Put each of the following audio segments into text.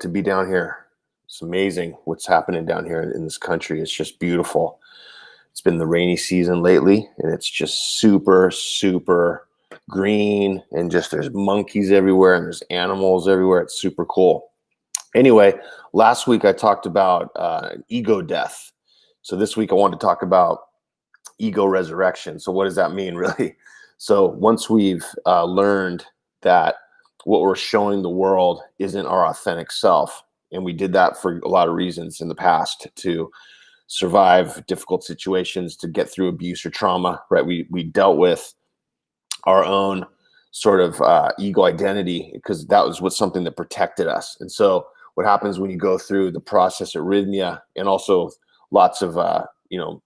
to be down here. It's amazing what's happening down here in this country. It's just beautiful. It's been the rainy season lately, and it's just super, super green, and just there's monkeys everywhere and there's animals everywhere. It's super cool. Anyway, last week I talked about ego death. So this week I wanted to talk about ego resurrection. So what does that mean, really? So once we've learned that what we're showing the world isn't our authentic self, and we did that for a lot of reasons in the past, to survive difficult situations, to get through abuse or trauma, right? We dealt with our own sort of ego identity because that was what's something that protected us. And so what happens when you go through the process at Rythmia, and also lots of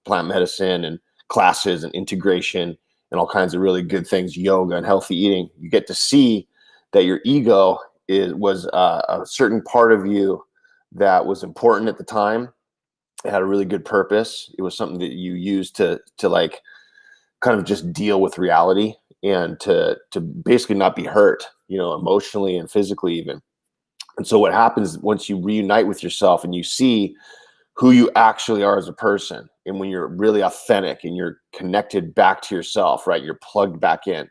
plant medicine and classes and integration and all kinds of really good things, yoga and healthy eating, you get to see that your ego was a certain part of you that was important at the time. It had a really good purpose. It was something that you used to like kind of just deal with reality and to basically not be hurt, emotionally and physically even. And so what happens once you reunite with yourself and you see who you actually are as a person, and when you're really authentic and you're connected back to yourself, right? You're plugged back in.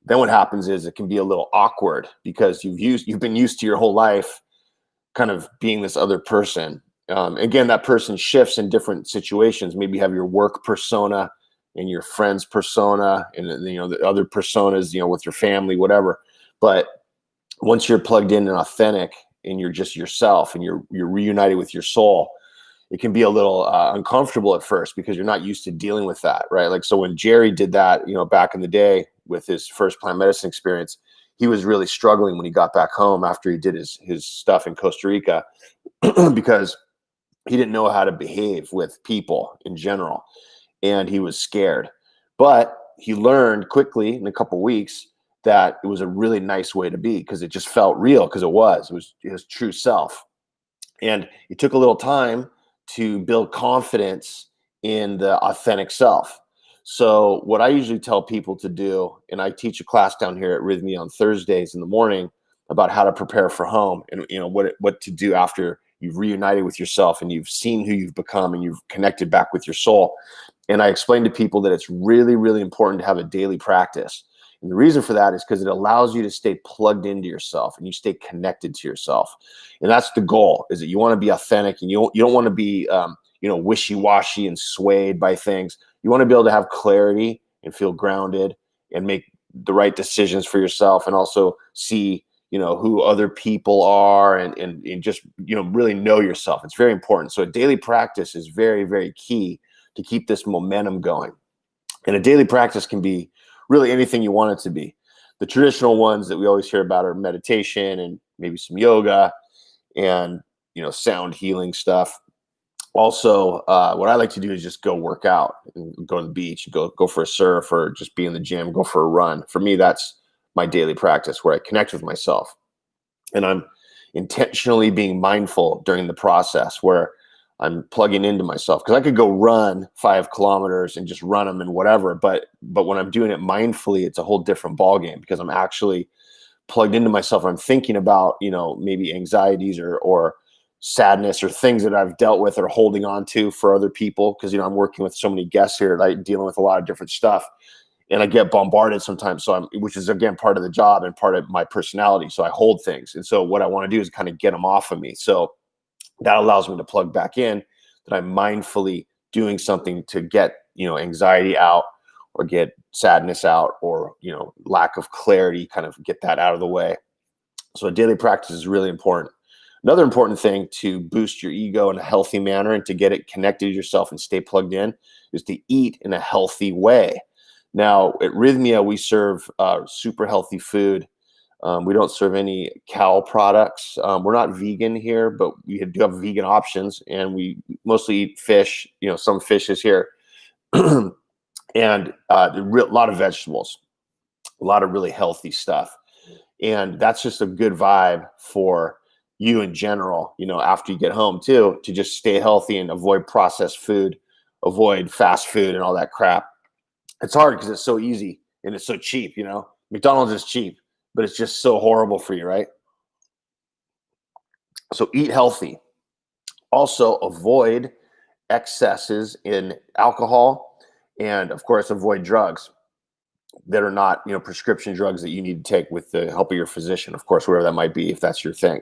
Then what happens is it can be a little awkward because you've been used to your whole life kind of being this other person. Again, that person shifts in different situations. Maybe you have your work persona and your friend's persona, and the other personas, with your family, whatever. But once you're plugged in and authentic, and you're just yourself, and you're reunited with your soul, it can be a little uncomfortable at first because you're not used to dealing with that, right? Like, so when Jerry did that, back in the day with his first plant medicine experience, he was really struggling when he got back home after he did his stuff in Costa Rica because he didn't know how to behave with people in general, and he was scared. But he learned quickly in a couple of weeks that it was a really nice way to be because it just felt real, because it was his true self. And it took a little time to build confidence in the authentic self. So what I usually tell people to do, and I teach a class down here at Rythmia on Thursdays in the morning about how to prepare for home, and what to do after you've reunited with yourself and you've seen who you've become and you've connected back with your soul. And I explain to people that it's really, really important to have a daily practice. And the reason for that is because it allows you to stay plugged into yourself and you stay connected to yourself. And that's the goal, is that you want to be authentic, and you don't want to be wishy-washy and swayed by things. You want to be able to have clarity and feel grounded and make the right decisions for yourself, and also see who other people are, and just really know yourself. It's very important. So a daily practice is very, very key to keep this momentum going. And a daily practice can be really anything you want it to be. The traditional ones that we always hear about are meditation and maybe some yoga and sound healing stuff. Also, what I like to do is just go work out and go to the beach, go for a surf, or just be in the gym, go for a run. For me, that's my daily practice, where I connect with myself, and I'm intentionally being mindful during the process, where I'm plugging into myself, because I could go run 5 kilometers and just run them and whatever. But when I'm doing it mindfully, it's a whole different ballgame, because I'm actually plugged into myself. I'm thinking about, maybe anxieties or sadness or things that I've dealt with or holding on to for other people. Because, I'm working with so many guests here, like dealing with a lot of different stuff, and I get bombarded sometimes. So which is again part of the job and part of my personality. So I hold things. And so what I want to do is kind of get them off of me. So that allows me to plug back in, that I'm mindfully doing something to get, anxiety out, or get sadness out, or, lack of clarity, kind of get that out of the way. So a daily practice is really important. Another important thing to boost your ego in a healthy manner and to get it connected to yourself and stay plugged in is to eat in a healthy way. Now at Rythmia, we serve super healthy food. We don't serve any cow products. We're not vegan here, but we do have vegan options, and we mostly eat fish, some fishes here, and a lot of vegetables, a lot of really healthy stuff. And that's just a good vibe for you in general, after you get home too, to just stay healthy and avoid processed food, avoid fast food and all that crap. It's hard because it's so easy and it's so cheap, McDonald's is cheap, but it's just so horrible for you, right? So eat healthy. Also avoid excesses in alcohol, and of course avoid drugs that are not, prescription drugs that you need to take with the help of your physician, of course, whatever that might be, if that's your thing.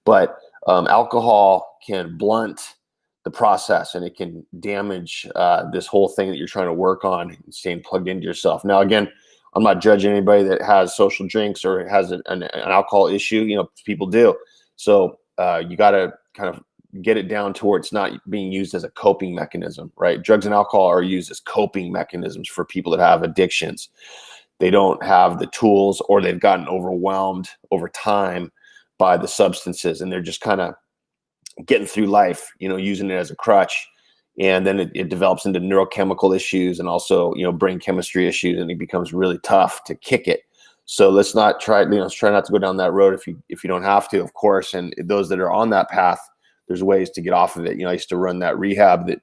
But alcohol can blunt the process, and it can damage this whole thing that you're trying to work on, staying plugged into yourself. Now, again, I'm not judging anybody that has social drinks or has an alcohol issue. People do. So you got to kind of get it down to where it's not being used as a coping mechanism, right? Drugs and alcohol are used as coping mechanisms for people that have addictions. They don't have the tools, or they've gotten overwhelmed over time by the substances, and they're just kind of getting through life, using it as a crutch. And then it develops into neurochemical issues, and also, brain chemistry issues, and it becomes really tough to kick it. So let's not try, let's try not to go down that road if you don't have to, of course. And those that are on that path, there's ways to get off of it. I used to run that rehab that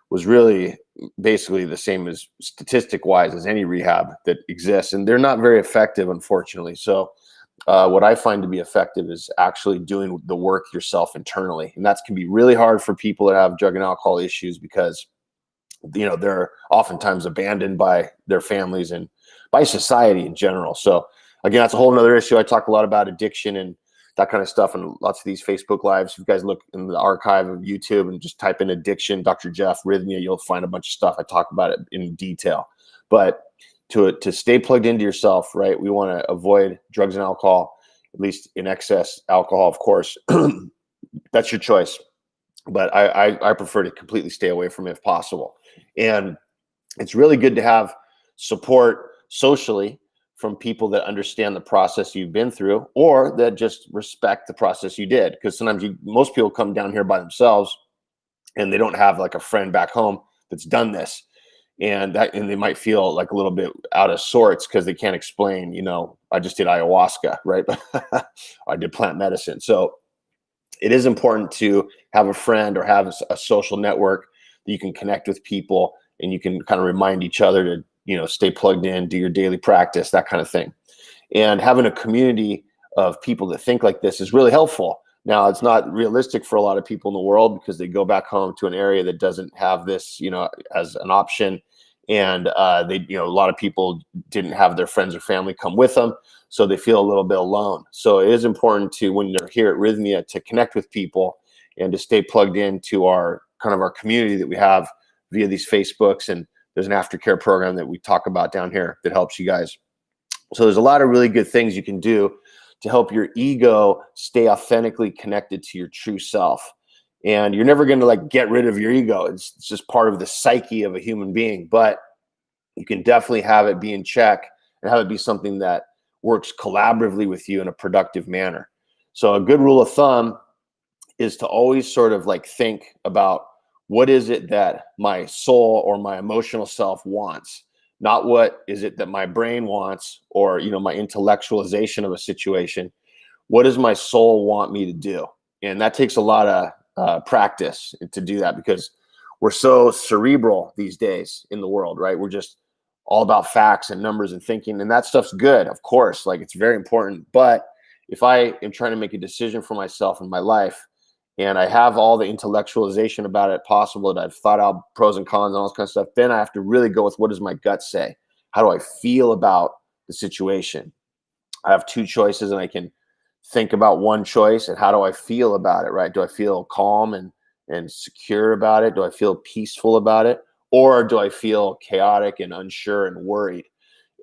was really basically the same as statistic wise as any rehab that exists. And they're not very effective, unfortunately. So what I find to be effective is actually doing the work yourself internally. And that can be really hard for people that have drug and alcohol issues, because, they're oftentimes abandoned by their families and by society in general. So again, that's a whole nother issue. I talk a lot about addiction and that kind of stuff and lots of these Facebook lives. If you guys look in the archive of YouTube and just type in addiction, Dr. Jeff, Rythmia, you'll find a bunch of stuff. I talk about it in detail. But to stay plugged into yourself, right? We want to avoid drugs and alcohol, at least in excess alcohol, of course. That's your choice. But I prefer to completely stay away from it if possible. And it's really good to have support socially from people that understand the process you've been through, or that just respect the process you did. Because sometimes most people come down here by themselves and they don't have like a friend back home that's done this. And they might feel like a little bit out of sorts because they can't explain, I just did ayahuasca, right? I did plant medicine. So it is important to have a friend or have a social network that you can connect with people, and you can kind of remind each other to, stay plugged in, do your daily practice, that kind of thing. And having a community of people that think like this is really helpful. Now, it's not realistic for a lot of people in the world because they go back home to an area that doesn't have this, as an option. And a lot of people didn't have their friends or family come with them, so they feel a little bit alone. So it is important to, when they're here at Rythmia, to connect with people and to stay plugged into our community that we have via these Facebooks. And there's an aftercare program that we talk about down here that helps you guys. So there's a lot of really good things you can do to help your ego stay authentically connected to your true self. And you're never going to get rid of your ego. It's just part of the psyche of a human being, but you can definitely have it be in check and have it be something that works collaboratively with you in a productive manner. So a good rule of thumb is to always sort of think about, what is it that my soul or my emotional self wants? Not what is it that my brain wants, or, my intellectualization of a situation. What does my soul want me to do? And that takes a lot of practice to do that, because we're so cerebral these days in the world, right? We're just all about facts and numbers and thinking, and that stuff's good, of course, it's very important. But if I am trying to make a decision for myself in my life, and I have all the intellectualization about it possible, that I've thought out pros and cons and all this kind of stuff, then I have to really go with, what does my gut say? How do I feel about the situation? I have two choices, and I can think about one choice, and how do I feel about it, right? Do I feel calm and secure about it? Do I feel peaceful about it? Or do I feel chaotic and unsure and worried?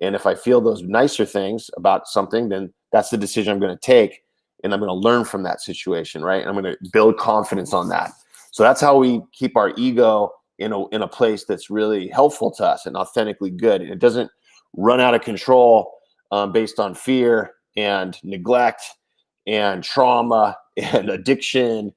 And if I feel those nicer things about something, then that's the decision I'm going to take. And I'm going to learn from that situation, right? And I'm going to build confidence on that. So that's how we keep our ego in a place that's really helpful to us and authentically good. And it doesn't run out of control based on fear and neglect and trauma and addiction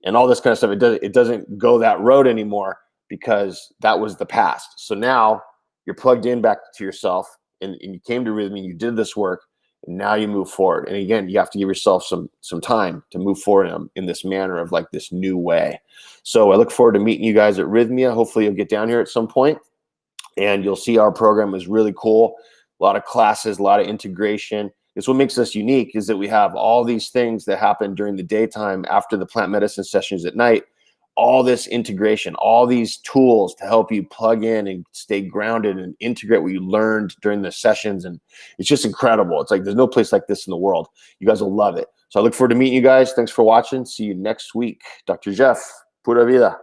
and all this kind of stuff. It doesn't go that road anymore, because that was the past. So now you're plugged in back to yourself, and you came to Rythmia, you did this work, and now you move forward. And again, you have to give yourself some time to move forward in this manner of this new way. So I look forward to meeting you guys at Rythmia. Hopefully you'll get down here at some point, and you'll see our program is really cool. A lot of classes, a lot of integration. It's what makes us unique, is that we have all these things that happen during the daytime after the plant medicine sessions at night, all this integration, all these tools to help you plug in and stay grounded and integrate what you learned during the sessions. And it's just incredible. It's like there's no place like this in the world. You guys will love it. So I look forward to meeting you guys. Thanks for watching. See you next week. Dr. Jeff, pura vida.